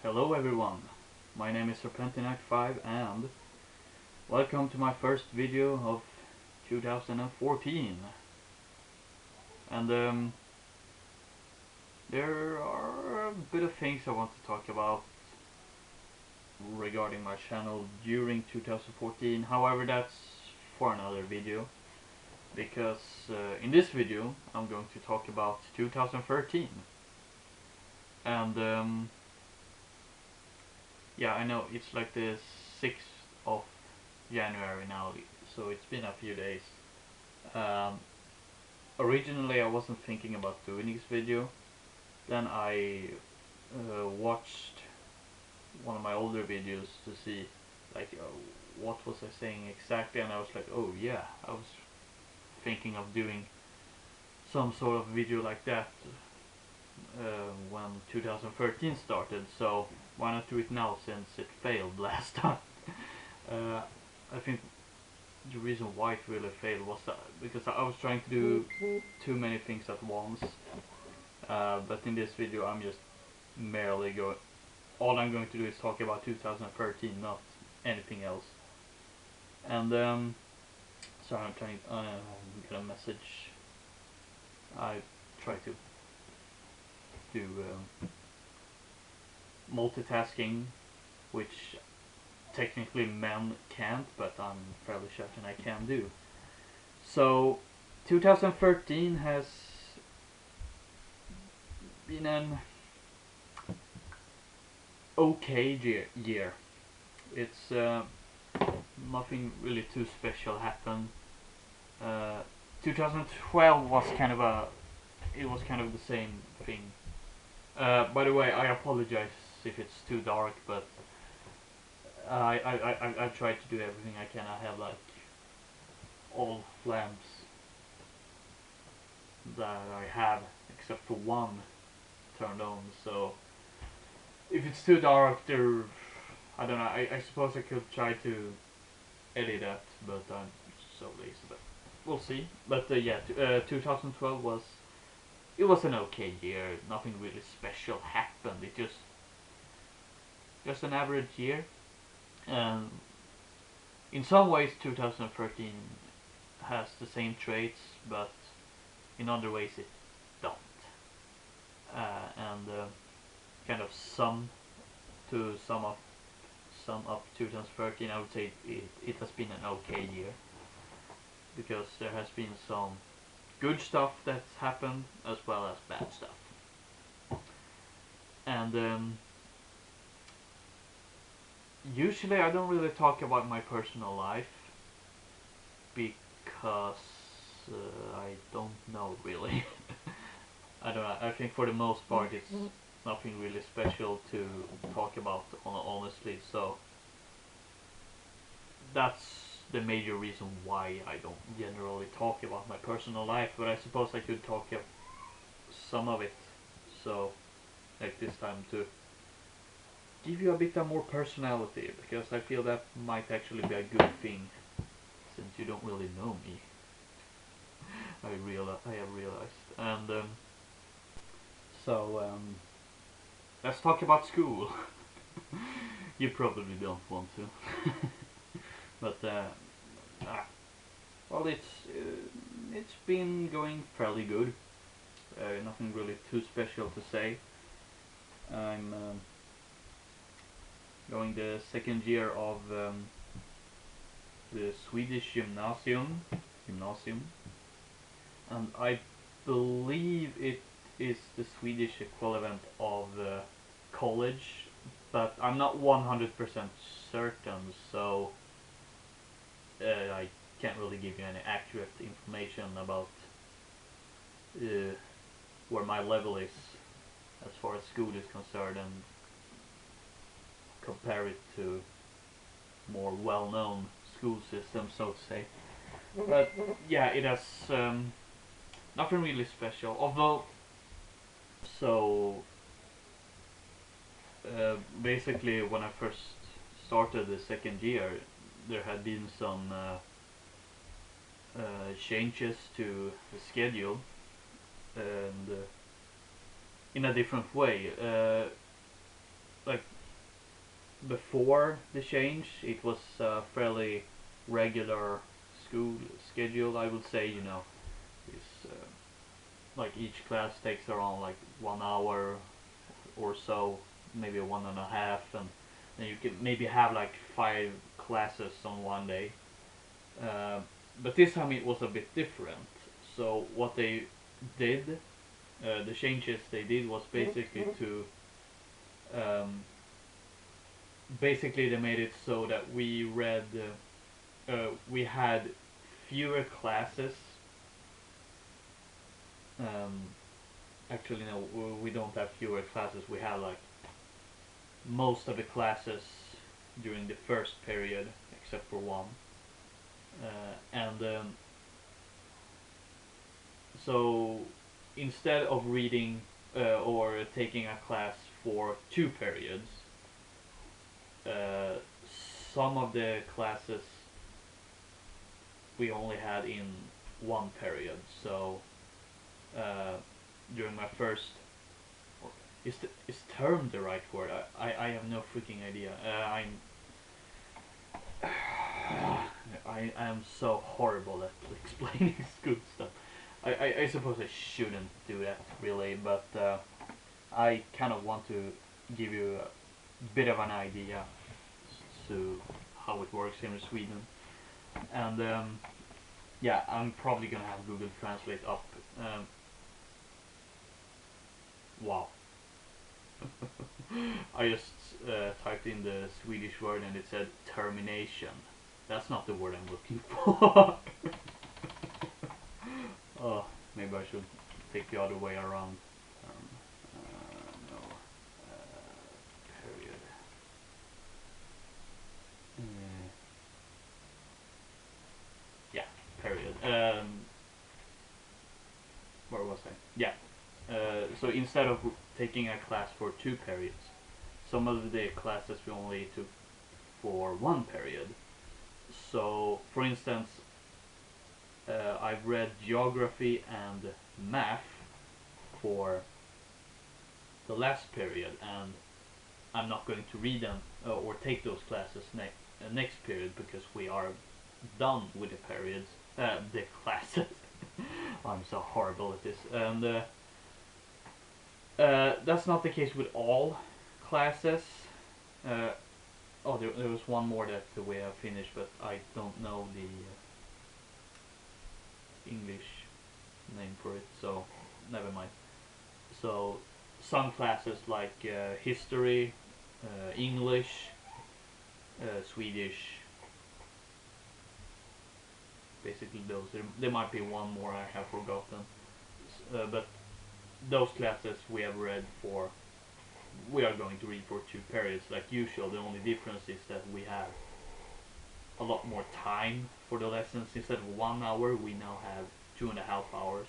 Hello everyone, my name is Serpentinite5 and welcome to my first video of 2014. And there are a bit of things I want to talk about regarding my channel during 2014. However, that's for another video, because in this video I'm going to talk about 2013. And yeah, I know it's like the 6th of January now, so it's been a few days. Um, Originally I wasn't thinking about doing this video. Then I watched one of my older videos to see like what was I saying exactly, and I was like, oh yeah, I was thinking of doing some sort of video like that when 2013 started, so why not do it now since it failed last time. uh, I think the reason why it really failed was that because I was trying to do too many things at once. But in this video I'm just merely going, all I'm going to do is talk about 2013, not anything else. And sorry, I'm trying to get a message. I try to do multitasking, which technically men can't, but I'm fairly certain I can do. So 2013 has been an okay year. It's nothing really too special happened. 2012 was kind of the same thing. By the way, I apologize if it's too dark, but I tried to do everything I can. I have like all lamps that I have except for one turned on, so if it's too dark, I don't know. I suppose I could try to edit that, but I'm so lazy. But we'll see. But yeah, 2012 was an okay year. Nothing really special happened. It just an average year. And in some ways, 2013 has the same traits, but in other ways it don't. And kind of sum up 2013, I would say it has been an okay year, because there has been some good stuff that's happened as well as bad stuff. And usually I don't really talk about my personal life because I don't know really. I don't know. I think for the most part it's nothing really special to talk about, honestly. So that's the major reason why I don't generally talk about my personal life. But I suppose I could talk about some of it. So like this time to give you a bit of more personality, because I feel that might actually be a good thing since you don't really know me. I have realized. And so let's talk about school. You probably don't want to. But well, it's been going fairly good. Nothing really too special to say. I'm going the second year of the Swedish gymnasium, and I believe it is the Swedish equivalent of college, but I'm not 100% certain, so I can't really give you any accurate information about where my level is as far as school is concerned, and compare it to more well-known school systems, so to say. But yeah, it has nothing really special. Although, so basically, when I first started the second year, there had been some changes to the schedule, and in a different way. Like before the change, it was a fairly regular school schedule. I would say, you know, it's like each class takes around like 1 hour or so, maybe 1.5, and then you can maybe have like 5 classes on one day. Uh, but this time it was a bit different. So what they did, the changes they did was basically to basically they made it so that we had fewer classes. Um, Actually, no, we don't have fewer classes. We have like most of the classes during the first period, except for one. And So instead of reading or taking a class for 2 periods, uh, some of the classes we only had in 1 period. So uh, during my first, is term the right word? I have no freaking idea. I am so horrible at explaining school stuff. I suppose I shouldn't do that really, but I kind of want to give you a bit of an idea to how it works here in Sweden. And yeah, I'm probably gonna have Google Translate up. Wow. I just typed in the Swedish word and it said termination. That's not the word I'm looking for. Oh, maybe I should take the other way around. No. Period. Uh, yeah, period. Where was I? Yeah. So instead of taking a class for 2 periods, some of the classes we only took for 1 period. So, for instance, I've read geography and math for the last period, and I'm not going to read them or take those classes next period because we are done with the periods, the classes. I'm so horrible at this, and that's not the case with all classes. Uh, oh, there was one more that we have finished, but I don't know the English name for it, so never mind. So some classes like history, English, Swedish, basically those. There might be one more I have forgotten, but those classes we have read for. We are going to read for 2 periods like usual. The only difference is that we have a lot more time for the lessons. Instead of 1 hour, we now have 2.5 hours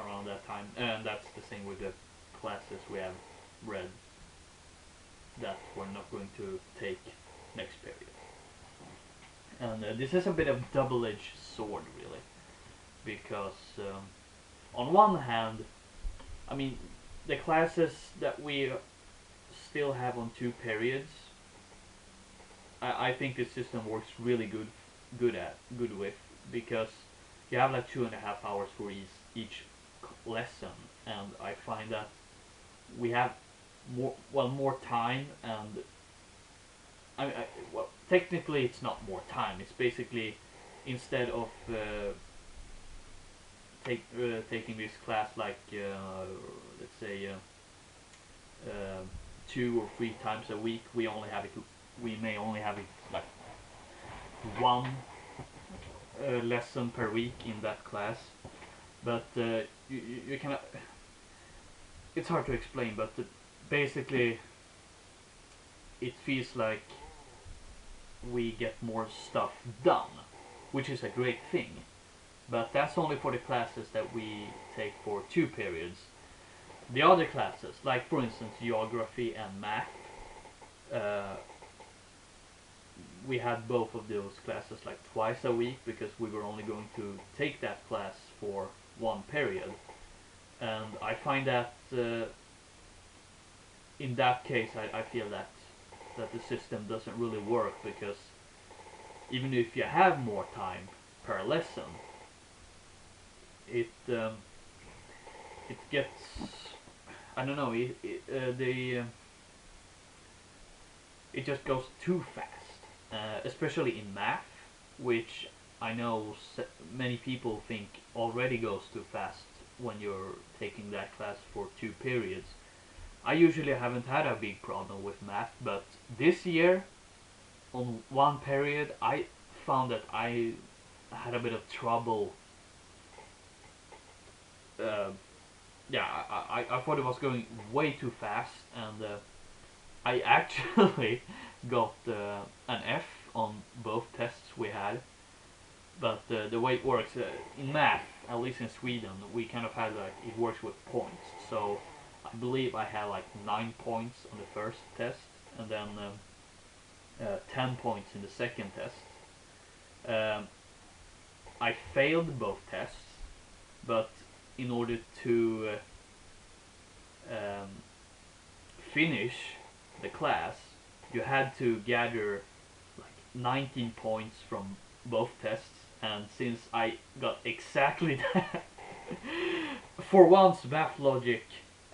around that time, and that's the same with the classes we have read that we're not going to take next period. And this is a bit of double-edged sword, really, because on one hand, I mean, the classes that we still have on 2 periods, I think this system works really good with, because you have like 2.5 hours for each lesson, and I find that we have more time, and well, technically it's not more time. It's basically, instead of taking this class like let's say 2 or 3 times a week, we may only have it like one lesson per week in that class. But you can, it's hard to explain, but basically it feels like we get more stuff done, which is a great thing. But that's only for the classes that we take for 2 periods. The other classes, like for instance geography and math, we had both of those classes like twice a week because we were only going to take that class for 1 period. And I find that in that case I feel that that the system doesn't really work, because even if you have more time per lesson, it it gets, I don't know, it just goes too fast, especially in math, which I know many people think already goes too fast when you're taking that class for 2 periods. I usually haven't had a big problem with math, but this year, on 1 period, I found that I had a bit of trouble. Uh, yeah, I thought it was going way too fast, and I actually got an F on both tests we had. But the way it works in math, at least in Sweden, we kind of had like, it works with points. So I believe I had like 9 points on the first test, and then 10 points in the second test. Um, I failed both tests, but in order to finish the class, you had to gather like 19 points from both tests, and since I got exactly that, for once math logic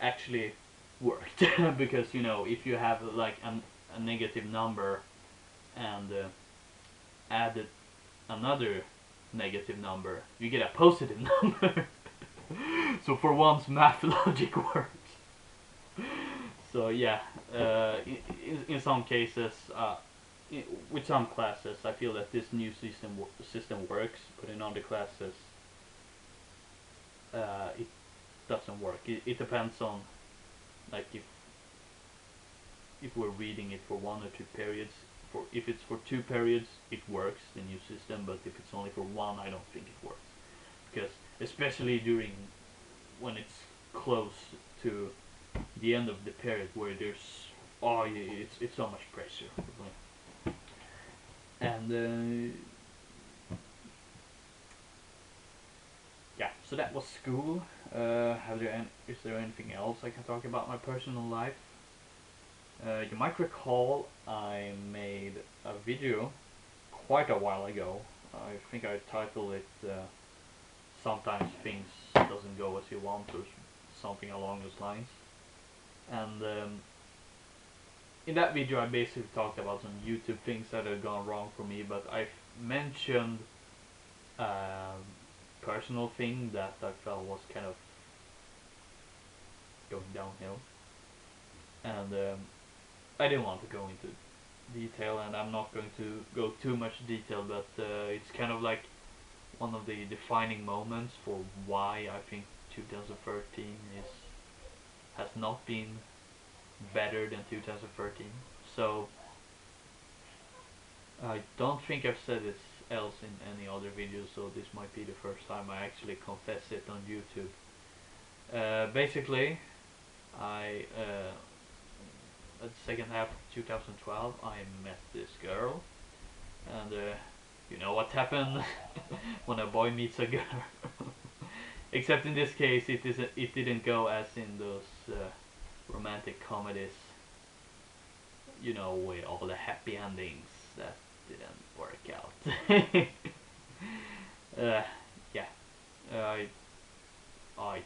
actually worked. Because you know, if you have like a negative number and added another negative number, you get a positive number. So for once math logic works. So yeah, in some cases, with some classes, I feel that this new system works, but in other classes, it doesn't work. It depends on, like, if we're reading it for 1 or 2 periods. For if it's for 2 periods, it works, the new system. But if it's only for one, I don't think it works, because especially during when it's close to the end of the period, where there's, oh, it's so much pressure. And yeah, so that was school. Is there anything else I can talk about my personal life? You might recall I made a video quite a while ago. I think I titled it "Sometimes Things Doesn't Go As You Want" or something along those lines. And in that video, I basically talked about some YouTube things that had gone wrong for me, but I've mentioned personal thing that I felt was kind of going downhill, and I didn't want to go into detail, and I'm not going to go too much detail, but it's kind of like one of the defining moments for why I think 2013 has not been better than 2013. So I don't think I've said this else in any other videos, so this might be the first time I actually confess it on YouTube. Basically, I at the second half of 2012, I met this girl, and you know what happened when a boy meets a girl. Except in this case, it didn't go as in those romantic comedies, you know, with all the happy endings. That didn't work out. Yeah, I, I,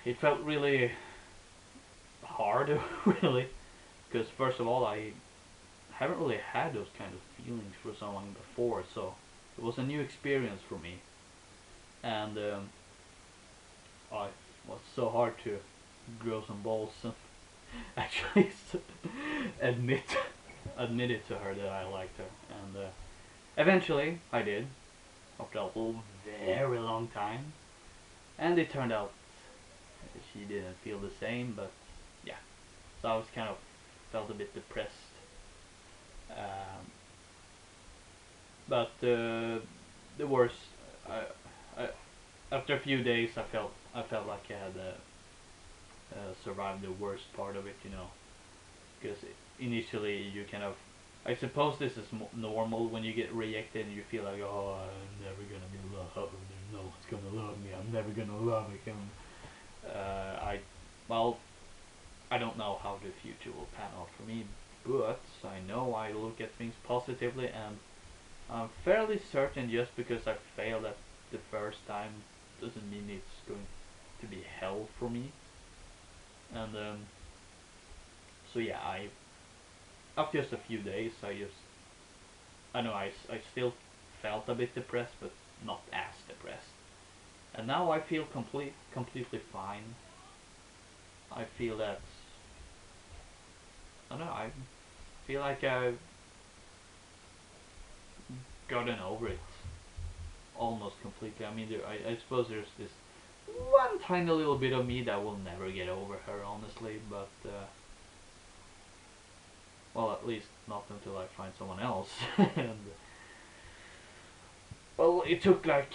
it felt really hard, really, because first of all, I haven't really had those kind of feelings for someone before, so it was a new experience for me, and it was so hard to grow some balls and actually admit admit it to her that I liked her, and eventually I did, after a very long time, and it turned out she didn't feel the same, but yeah, so I was kind of felt a bit depressed, um, but the worst, I, after a few days, I felt like I had survived the worst part of it, you know, because initially you kind of, I suppose this is normal when you get rejected and you feel like, oh, I'm never gonna be loved, no one's gonna love me, I'm never gonna love again. I, well, I don't know how the future will pan out for me, but I know I look at things positively, and I'm fairly certain just because I failed at the first time doesn't mean it's going to be hell for me. And so yeah, I after just a few days, I know I still felt a bit depressed, but not as depressed. And now I feel completely fine. I feel that I don't know. I feel like I've gotten over it almost completely. I mean, I suppose there's this one tiny little bit of me that will never get over her, honestly. But well, at least not until I find someone else. And well, it took like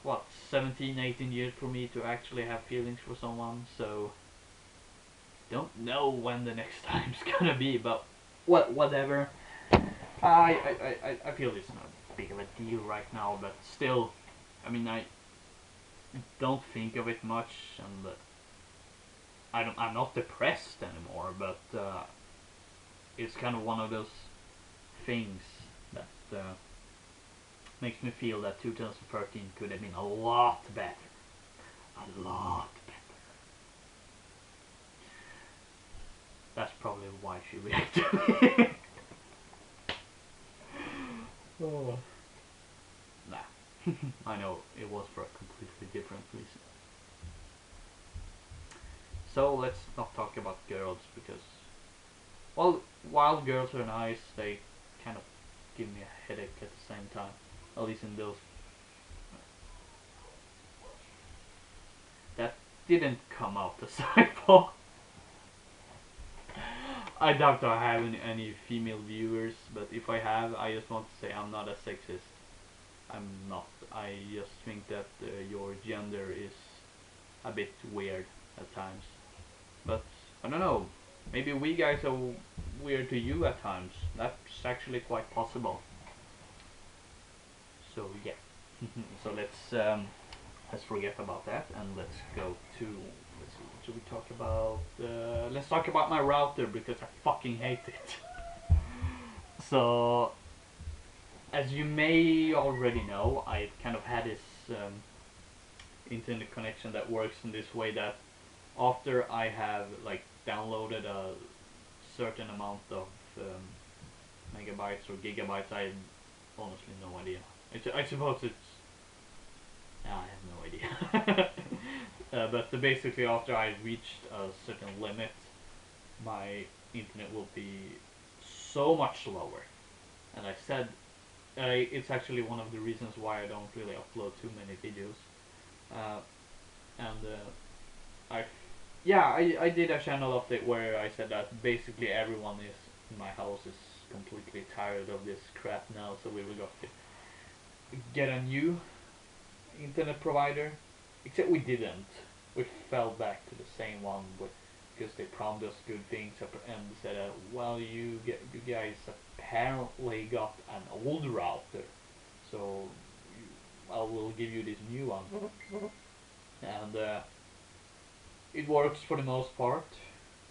what 17, 18 years for me to actually have feelings for someone. So don't know when the next time's gonna be, but whatever. I feel it's not big of a deal right now, but still, I mean, I don't think of it much, and I'm not depressed anymore, but it's kind of one of those things that makes me feel that 2013 could have been a lot better. A lot better. That's probably why she reacted to me. Oh. Nah. I know it was for a completely different reason. So let's not talk about girls because, well, while girls are nice, they kind of give me a headache at the same time. At least in those. That didn't come out the sideball. I doubt I have any female viewers, but if I have, I just want to say I'm not a sexist. I'm not. I just think that your gender is a bit weird at times. But I don't know. Maybe we guys are weird to you at times. That's actually quite possible. So yeah. So let's forget about that and let's go to let's see, what should we talk about? Let's talk about my router because I fucking hate it. So as you may already know, I kind of had this internet connection that works in this way that after I have like downloaded a certain amount of megabytes or gigabytes, I have honestly no idea. I suppose it's I have no idea. But basically, after I reached a certain limit, my internet will be so much slower. And I said it's actually one of the reasons why I don't really upload too many videos. Uh, and I, yeah, I did a channel update where I said that basically everyone is in my house is completely tired of this crap now, so we will got to get a new internet provider. Except we didn't. We fell back to the same one because they promised us good things and said, well, you guys apparently got an old router, so I will give you this new one. And it works for the most part.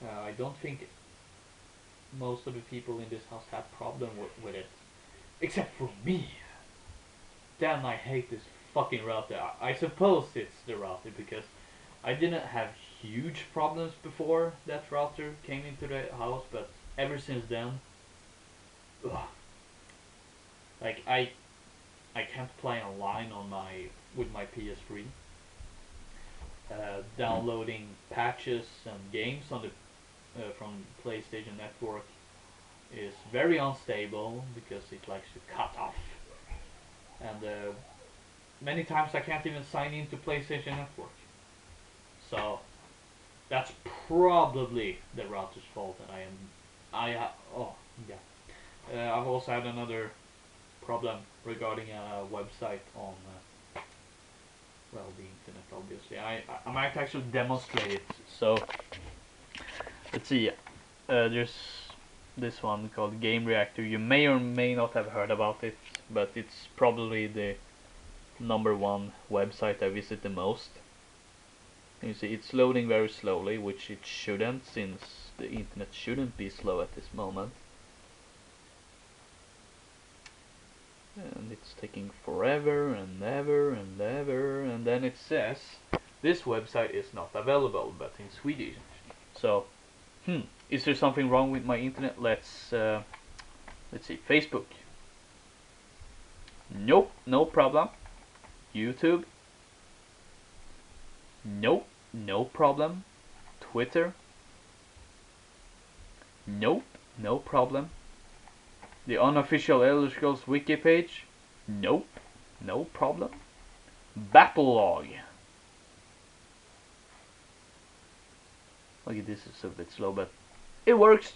I don't think most of the people in this house have problem with it, except for me. Damn, I hate this fucking router. I suppose it's the router because I didn't have huge problems before that router came into the house, but ever since then, ugh, like I can't play online on my with my PS3. Downloading patches and games on the from PlayStation Network is very unstable because it likes to cut off, and many times I can't even sign into PlayStation Network. So that's probably the router's fault, and oh yeah. I've also had another problem regarding a website on well, the internet, obviously. I might actually demonstrate it. So let's see. There's this one called Game Reactor. You may or may not have heard about it, but it's probably the #1 website I visit the most. You see, it's loading very slowly, which it shouldn't, since the internet shouldn't be slow at this moment. And it's taking forever and ever and ever, and then it says this website is not available, but in Swedish. So, is there something wrong with my internet? Let's see, Facebook. Nope, no problem. YouTube. Nope, no problem. Twitter. Nope, no problem. The unofficial Elder Scrolls wiki page. Nope, no problem. Battlelog. Okay, this is a bit slow, but it works.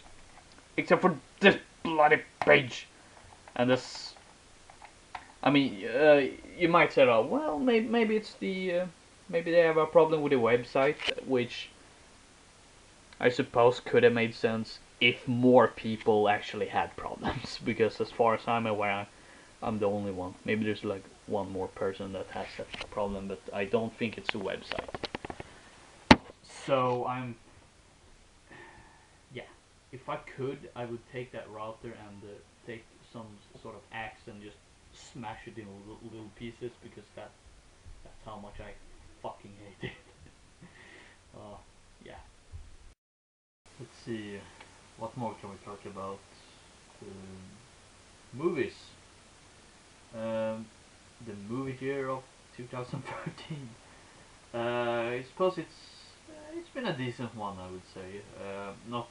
Except for this bloody page. And this... I mean, you might say, oh, well, maybe it's the... maybe they have a problem with the website, which I suppose could have made sense if more people actually had problems. Because as far as I'm aware, I'm the only one. Maybe there's like one more person that has that problem, but I don't think it's the website. So yeah, if I could, I would take that router and take some sort of axe and just smash it in little pieces, because that's how much I fucking hate it. Yeah. Let's see, what more can we talk about? Movies. Um, the movie year of 2013. I suppose it's been a decent one, I would say. Not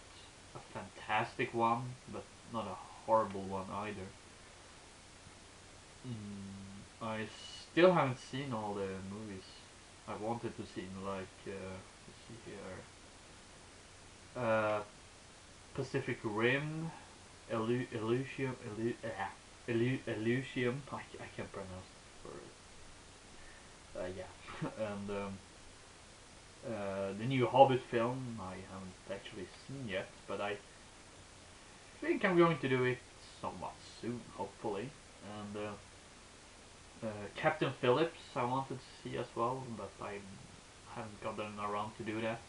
a fantastic one, but not a horrible one either. I still haven't seen all the movies I wanted to see, like let's see here, Pacific Rim, Elysium, Elysium. I can't pronounce it for yeah, and the new Hobbit film I haven't actually seen yet, but I think I'm going to do it somewhat soon, hopefully. And Captain Phillips I wanted to see as well, but I haven't gotten around to do that.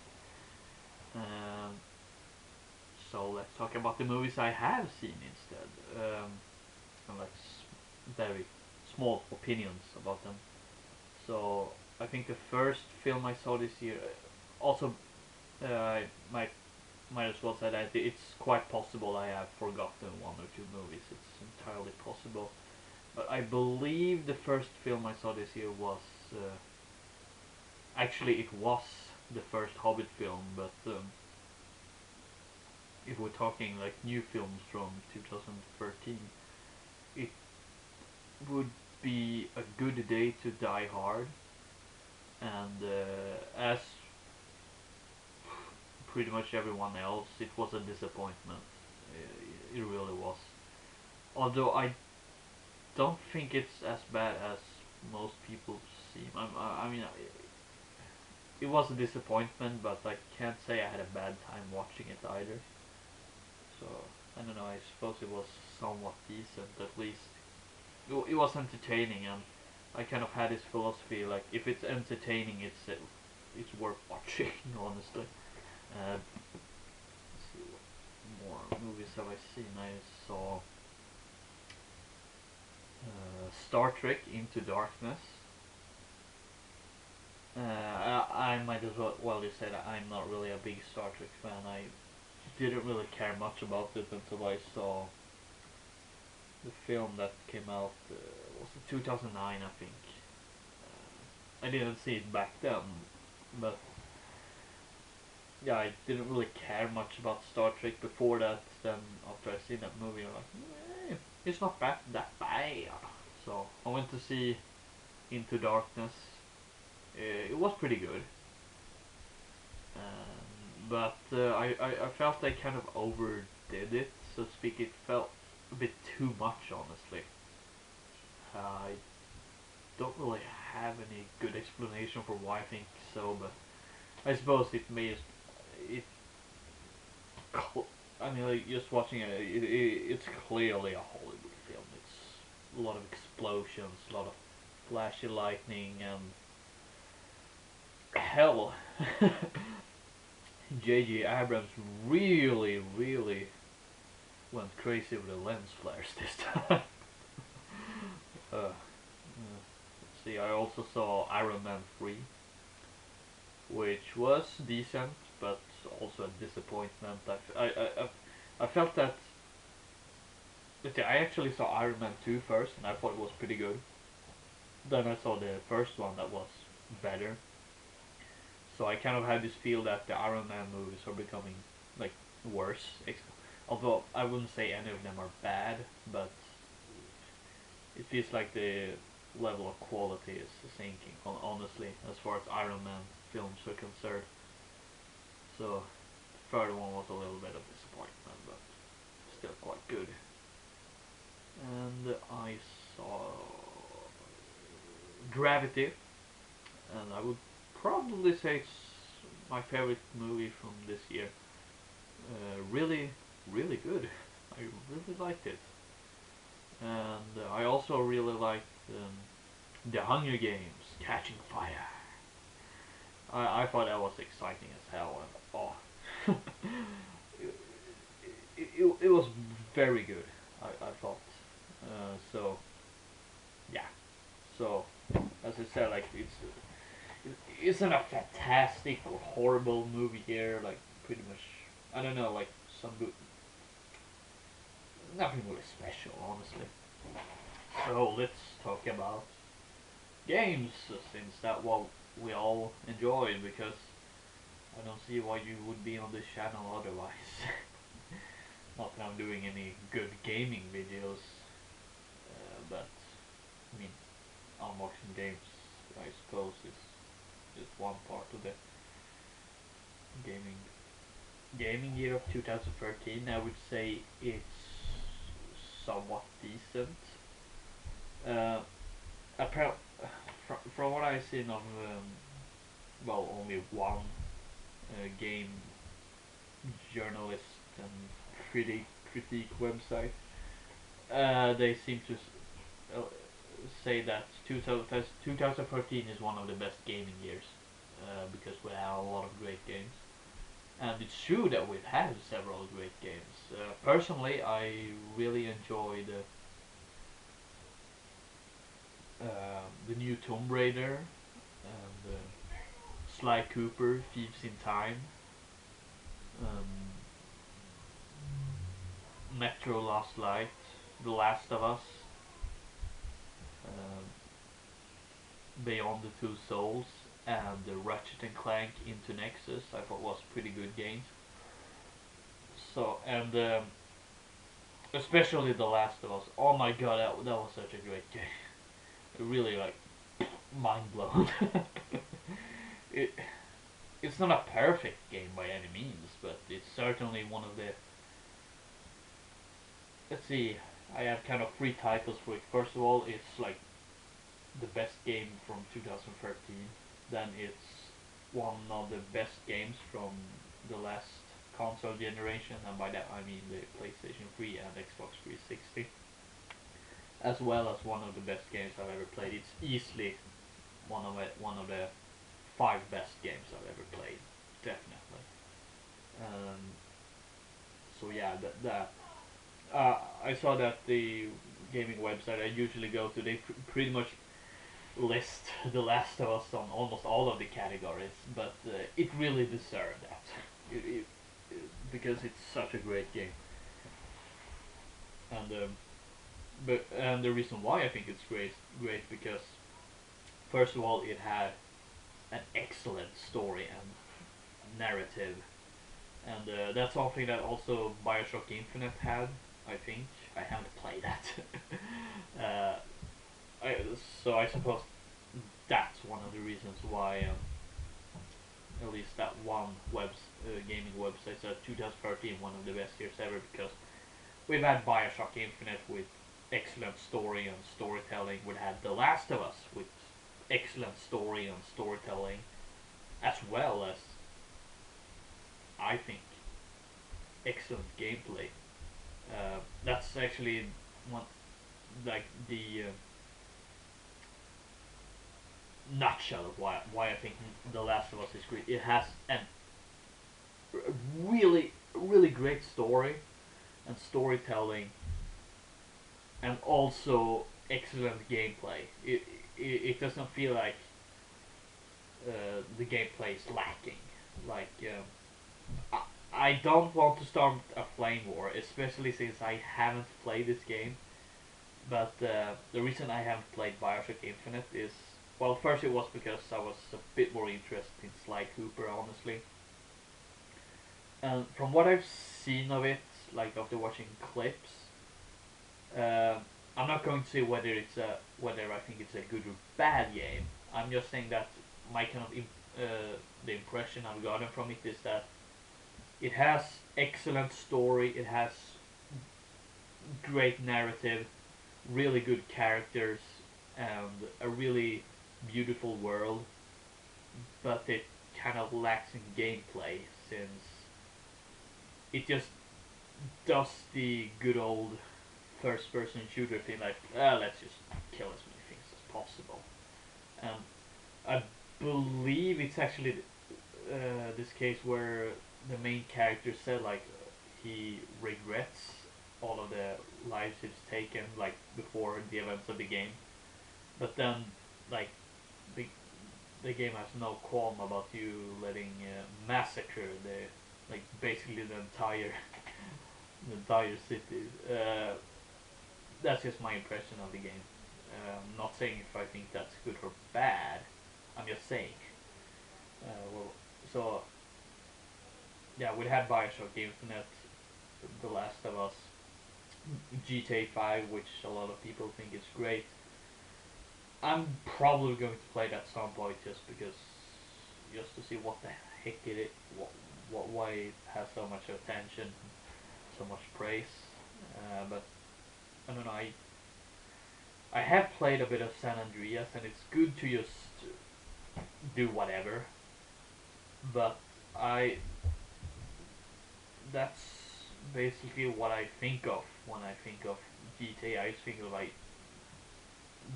Um, so let's talk about the movies I have seen instead, and like very small opinions about them. So I think the first film I saw this year, also I might as well say that it's quite possible I have forgotten one or two movies. It's entirely possible. But I believe the first film I saw this year was actually it was the first Hobbit film, but if we're talking like new films from 2013, it would be A Good Day to Die Hard, and as pretty much everyone else, it was a disappointment. It really was. Although I don't think it's as bad as most people seem. I mean, it was a disappointment, but I can't say I had a bad time watching it either. So I don't know. I suppose it was somewhat decent at least. It was entertaining, and I kind of had this philosophy like if it's entertaining, it's worth watching. Honestly. Let's see what more movies have I seen. I saw Star Trek Into Darkness. I might as well just say that I'm not really a big Star Trek fan. I didn't really care much about it until I saw the film that came out. Was it 2009? I think. I didn't see it back then, but yeah, I didn't really care much about Star Trek before that. Then after I seen that movie, I'm like, it's not that bad. So I went to see Into Darkness. It was pretty good, but I felt they kind of overdid it, so to speak. It felt a bit too much, honestly. I don't really have any good explanation for why I think so, but I suppose it may it. I mean, like, just watching it's clearly a Hollywood film. It's a lot of explosions, a lot of flashy lightning, and hell, J.J. Abrams really went crazy with the lens flares this time. Let's see, I also saw Iron Man 3, which was decent, but also a disappointment. I felt that. I actually saw Iron Man 2 first, and I thought it was pretty good. Then I saw the first one that was better. So I kind of had this feel that the Iron Man movies are becoming like worse. Although I wouldn't say any of them are bad, but it feels like the level of quality is sinking. Honestly, as far as Iron Man films are concerned. So the third one was a little bit of disappointment, but still quite good. And I saw Gravity, and I would probably say it's my favorite movie from this year. Really good. I really liked it, and I also really liked The Hunger Games: Catching Fire. I thought that was exciting as hell, and oh, it was very good. I thought. So yeah. So as I said, like it isn't a fantastic or horrible movie here. Like pretty much, I don't know, like some nothing really special, honestly. So let's talk about games, since that what we all enjoyed, because I don't see why you would be on this channel otherwise. Not that I'm doing any good gaming videos, but I mean, unboxing games, I suppose, is one part of the gaming year of 2013. I would say it's somewhat decent. Uh, from what I've seen of well, only one game journalist and critique website, they seem to uh, say that 2013 is one of the best gaming years, because we have a lot of great games. And it's true that we've had several great games. Personally, I really enjoyed the new Tomb Raider and Sly Cooper, Thieves in Time, um, Metro Last Light, The Last of Us, um, Beyond the Two Souls, and the Ratchet and Clank Into Nexus. I thought was pretty good games. So and especially The Last of Us. Oh my god, that was such a great game. Really like mind blown. it it's not a perfect game by any means, but it's certainly one of the. Let's see. I have kind of three titles for it. First of all, it's like the best game from 2013. Then it's one of the best games from the last console generation, and by that I mean the PlayStation 3 and Xbox 360, as well as one of the best games I've ever played. It's easily one of the five best games I've ever played, definitely. Um, so yeah, that I saw that the gaming website I usually go to, they pretty much list The Last of Us on almost all of the categories, but it really deserved that. Because it's such a great game, and the reason why I think it's great because first of all it had an excellent story and narrative, and that's something that also Bioshock Infinite had. I think I haven't played that, uh, so I suppose that's one of the reasons why at least that one gaming website said 2013 one of the best years ever, because we've had Bioshock Infinite with excellent story and storytelling. We had The Last of Us with excellent story and storytelling, as well as, I think, excellent gameplay. That's actually one, like nutshell of why I think The Last of Us is great. It has a really great story and storytelling, and also excellent gameplay. It doesn't feel like the gameplay is lacking. Like I don't want to start a flame war, especially since I haven't played this game. But the reason I haven't played Bioshock Infinite is, well, first it was because I was a bit more interested in Sly Cooper, honestly. And from what I've seen of it, like after watching clips, uh, I'm not going to say whether I think it's a good or bad game. I'm just saying that my kind of the impression I've gotten from it is that it has excellent story, it has great narrative, really good characters, and a really beautiful world, but it kind of lacks in gameplay since it just does the good old first person shooter thing, like, let's just kill as many things as possible. And I believe it's actually this case where the main character said, like, he regrets all of the lives he's taken, like, before the events of the game. But then, like, the, the game has no qualm about you letting massacre like, basically the entire city. That's just my impression of the game. I'm not saying if I think that's good or bad. I'm just saying. Well, so yeah, we had Bioshock Infinite, The Last of Us, GTA 5, which a lot of people think is great. I'm probably going to play that some point just to see what the heck it is, why it has so much attention, so much praise. But I don't know. I have played a bit of San Andreas, and it's good to just do whatever. But I that's basically what I think of when I think of GTA. I just think of, like,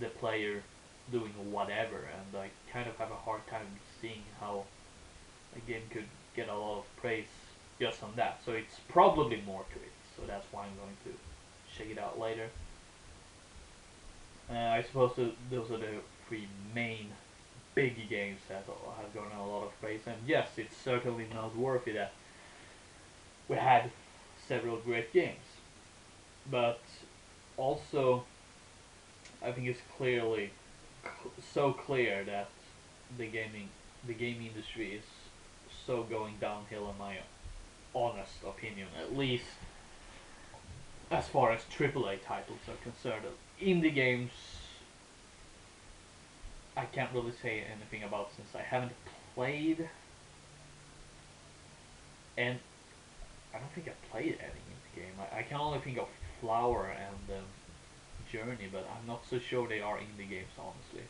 the player doing whatever, and I kind of have a hard time seeing how a game could get a lot of praise just on that. So it's probably more to it. So that's why I'm going to check it out later. I suppose those are the three main big games that have gotten a lot of praise. And yes, it's certainly not worthy that we had several great games. But also, I think it's so clear that the gaming the game industry is so going downhill, in my honest opinion, at least as far as AAA titles are concerned. Indie games, I can't really say anything about since I haven't played, and I don't think I played any indie game. I can only think of Flower and Journey, but I'm not so sure they are indie games, honestly.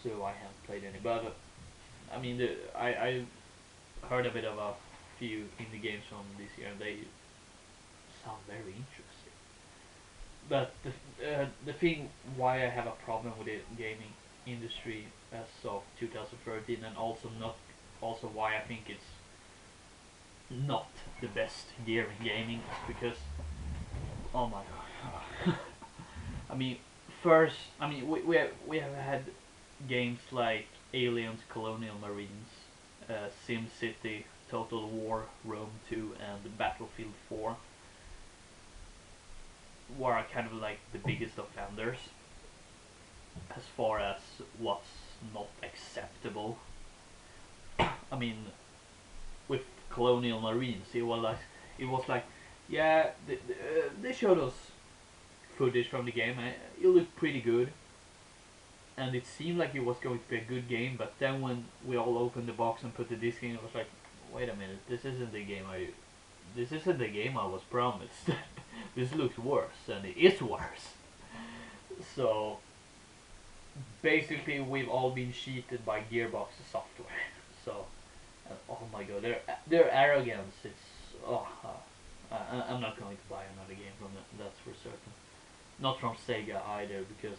So I haven't played any. But I mean, I heard a bit of a few indie games from this year, and they sound very interesting. But the thing why I have a problem with the gaming industry as of 2013, and also why I think it's not the best year in gaming, is because, oh my god. I mean, first, I mean, we have had games like Aliens, Colonial Marines, SimCity, Total War, Rome 2, and Battlefield 4, were kind of like the biggest offenders as far as what's not acceptable. I mean, with Colonial Marines, it was like, yeah, they showed us footage from the game, and it looked pretty good, and it seemed like it was going to be a good game. But then when we all opened the box and put the disc in, it was like, wait a minute, this isn't the game I was promised. This looks worse, and it is worse. So basically, we've all been cheated by Gearbox software. So, oh my god, their arrogance. I'm not going to buy another game from them. That's for certain. Not from Sega either, because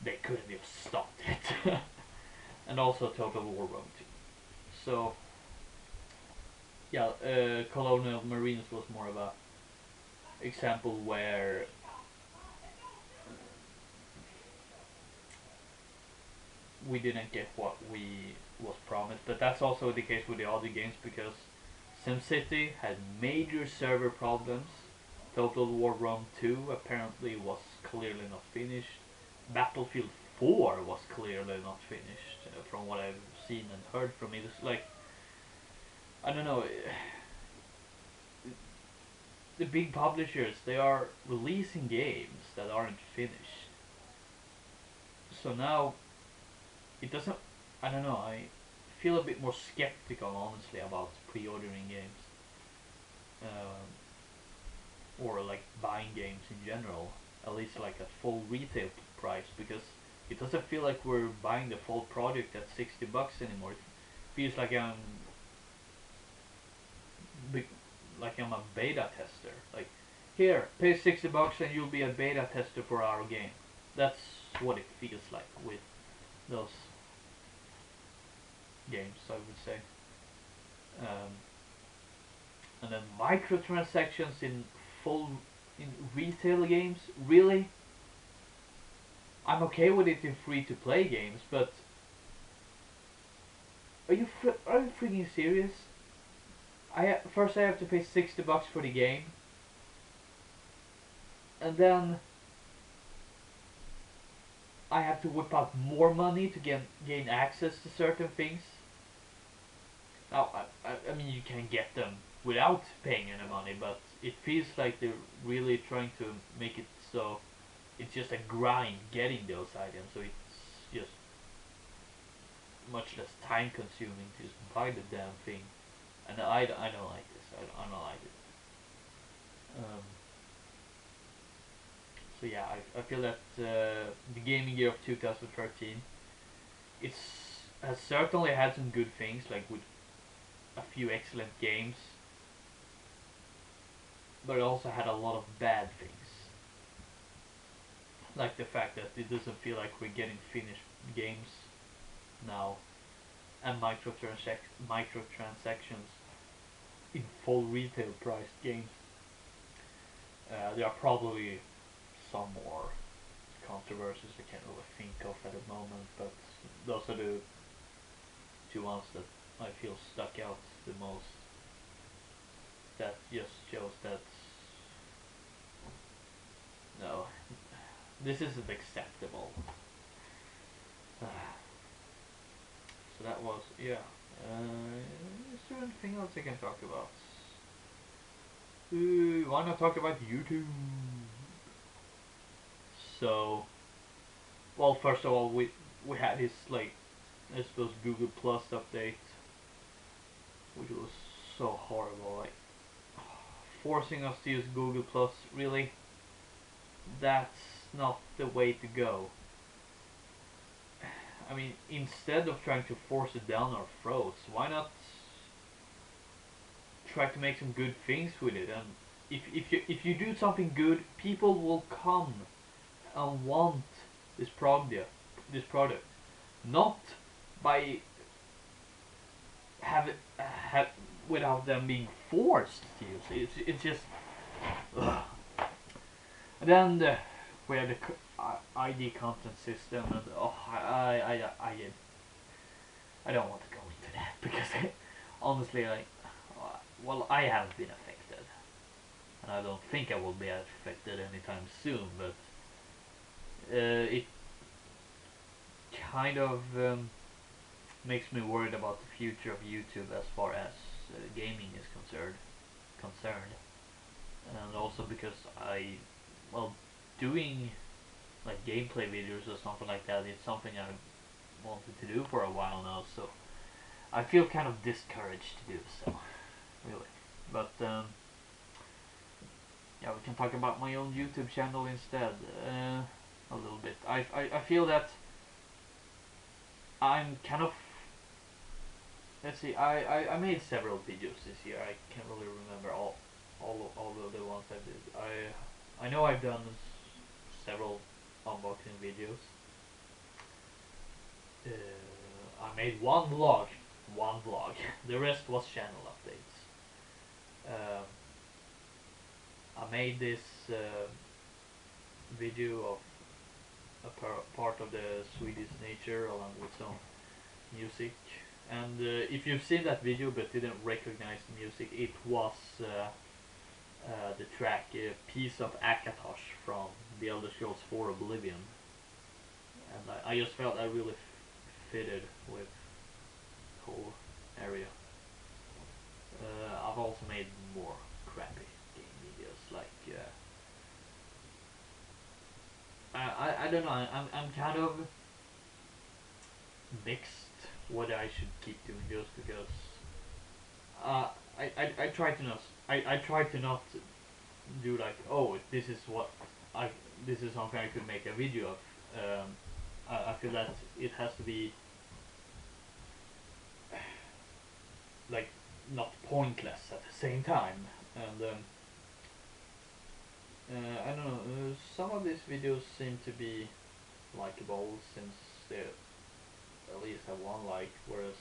they couldn't have stopped it. And also Total War Rome 2. So yeah, Colonial Marines was more of a example where we didn't get what we was promised, but that's also the case with the other games because SimCity had major server problems. Total War Rome 2 apparently was clearly not finished. Battlefield 4 was clearly not finished, from what I've seen and heard from it. It's like, I don't know, the big publishers, they are releasing games that aren't finished. So now, it doesn't, I don't know, I feel a bit more skeptical, honestly, about pre-ordering games. Or like buying games in general, at least like at full retail price, because it doesn't feel like we're buying the full product at $60 anymore. It feels like I'm a beta tester. Like, here, pay $60 and you'll be a beta tester for our game. That's what it feels like with those games, I would say. Um, and then microtransactions full in retail games, really? I'm okay with it in free-to-play games, but are you freaking serious? First I have to pay $60 for the game, and then I have to whip out more money to gain access to certain things. Now, I mean, you can get them without paying any money, but it feels like they're really trying to make it so it's just a grind getting those items, so it's just much less time consuming to just buy the damn thing. And I don't like this. I don't like it. So yeah, I feel that the gaming year of 2013, has certainly had some good things, like with a few excellent games, but it also had a lot of bad things. Like the fact that it doesn't feel like we're getting finished games now, and microtransactions in full retail priced games. There are probably some more controversies I can't really think of at the moment, but those are the two ones that I feel stuck out the most. That just shows that no, this isn't acceptable. So that was, yeah. Is there anything else I can talk about? Why not talk about YouTube? So, well, first of all, we had this, like, I suppose Google Plus update, which was so horrible. Like, forcing us to use Google Plus, really? That's not the way to go. I mean, instead of trying to force it down our throats, why not try to make some good things with it? And if you do something good, people will come and want this product. Not by have without them being forced to use it. It's just. Ugh. And then we have the ID content system, and I don't want to go into that because honestly, like, well, I haven't been affected, and I don't think I will be affected anytime soon. But it kind of makes me worried about the future of YouTube as far as gaming is concerned, and also because well, doing like gameplay videos or something like that, it's something I wanted to do for a while now, so I feel kind of discouraged to do so, really. But yeah, we can talk about my own YouTube channel instead, a little bit. I feel that I'm kind of, let's see, I made several videos this year. I can't really remember all of the ones I did. I know I've done several unboxing videos. I made one vlog. One vlog. The rest was channel updates. Um, I made this video of part of the Swedish nature along with some music. And if you've seen that video but didn't recognize the music, it was the track Piece of Akatosh from The Elder Scrolls 4 Oblivion. And I just felt I really fitted with the whole area. I've also made more crappy game videos, like I don't know. I'm kind of mixed whether I should keep doing those because I try to not I try to not do like, oh, this is what I this is something I could make a video of. I feel that it has to be like not pointless at the same time, and I don't know. Some of these videos seem to be likable since they at least have one like, whereas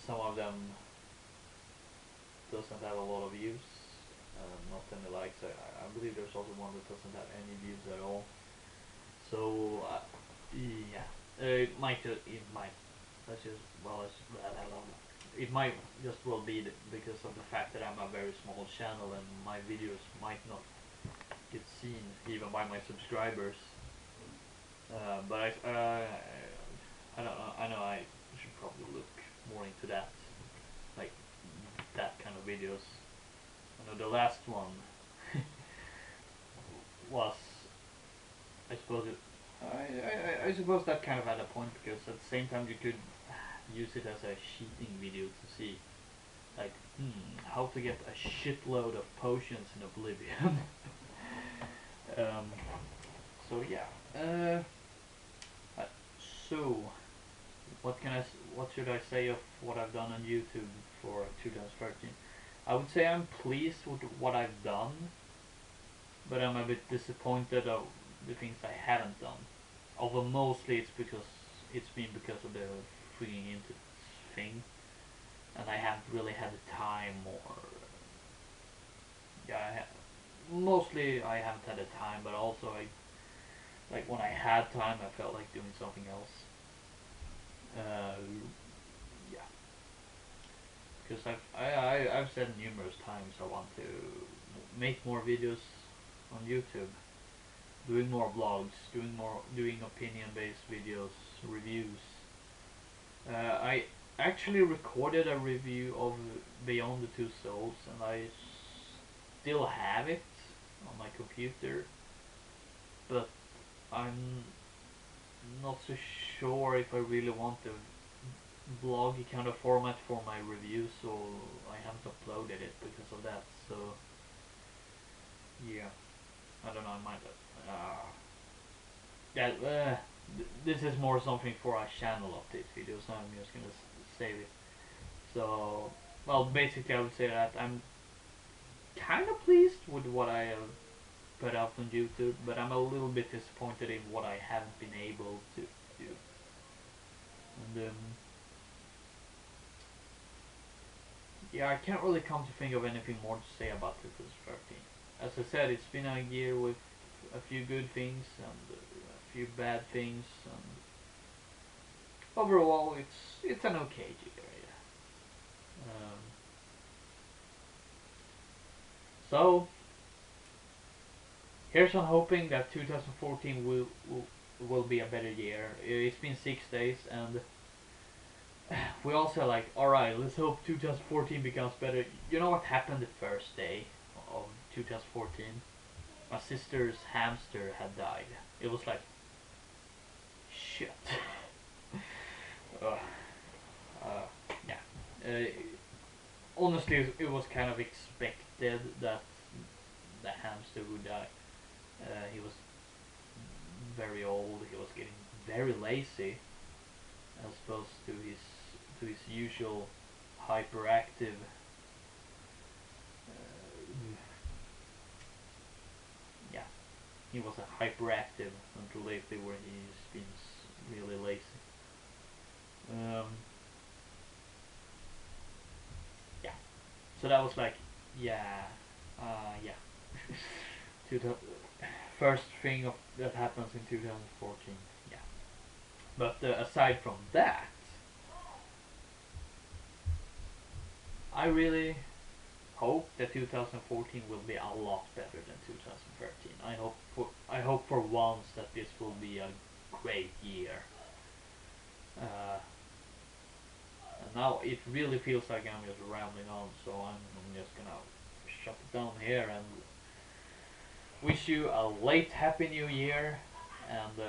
some of them doesn't have a lot of views, not any likes. I believe there's also one that doesn't have any views at all. So yeah, it might let's just well let's blah, blah, blah. It might just well be because of the fact that I'm a very small channel and my videos might not get seen even by my subscribers. But I don't know. I know I should probably look more into that, like that kind of videos. I know the last one was, I suppose I suppose that kind of had a point because at the same time you could use it as a cheating video to see, like, how to get a shitload of potions in Oblivion. um, so yeah. So what should I say of what I've done on YouTube for 2013? I would say I'm pleased with what I've done, but I'm a bit disappointed of the things I haven't done. Although mostly it's been because of the freaking into thing, and I haven't really had the time, or yeah, mostly I haven't had the time, but also like when I had time, I felt like doing something else. Uh, yeah, because I've said numerous times I want to make more videos on YouTube, doing more vlogs, doing opinion-based videos, reviews. I actually recorded a review of Beyond the Two Souls, and I still have it on my computer, but I'm not so sure if I really want a blog kind of format for my review, so I haven't uploaded it because of that. So yeah, I don't know. I might. Yeah, this is more something for a channel update video, so I'm just gonna save it. So, well, basically, I would say that I'm kind of pleased with what I have put out on YouTube, but I'm a little bit disappointed in what I haven't been able to do. And yeah, I can't really come to think of anything more to say about 2013. As I said, it's been a year with a few good things and a few bad things, and overall, it's an okay year. Yeah. So here's on hoping that 2014 will be a better year. It's been 6 days, and we also like, alright, let's hope 2014 becomes better. You know what happened the first day of 2014? My sister's hamster had died. It was like, shit. uh, yeah. Honestly, it was kind of expected that the hamster would die. He was very old. He was getting very lazy, as opposed to his usual hyperactive. Yeah, he was a hyperactive until lately, where he's been really lazy. Um, yeah. So that was like, yeah, yeah. To the first thing that happens in 2014. Yeah. But aside from that, I really hope that 2014 will be a lot better than 2013. I hope for once that this will be a great year. Uh, and now it really feels like I'm just rambling on, so I'm just gonna shut it down here and wish you a late Happy New Year. And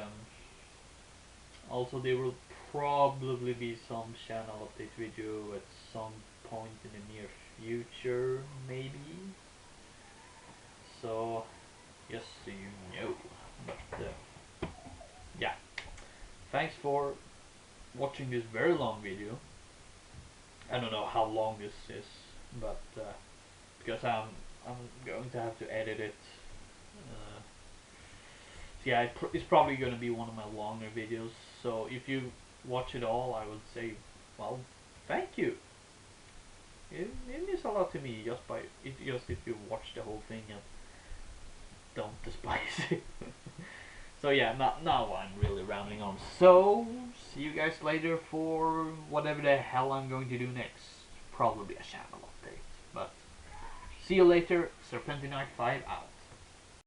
also there will probably be some channel update video at some point in the near future, maybe. So just so you know. But yeah, thanks for watching this very long video. I don't know how long this is, but because I'm going to have to edit it. Uh, so yeah, it's probably going to be one of my longer videos. So if you watch it all, I would say, well, thank you. It means a lot to me just if you watch the whole thing and don't despise it. So yeah, now I'm really rambling on. So see you guys later for whatever the hell I'm going to do next. Probably a channel update. But see you later. Serpentinite 5 out.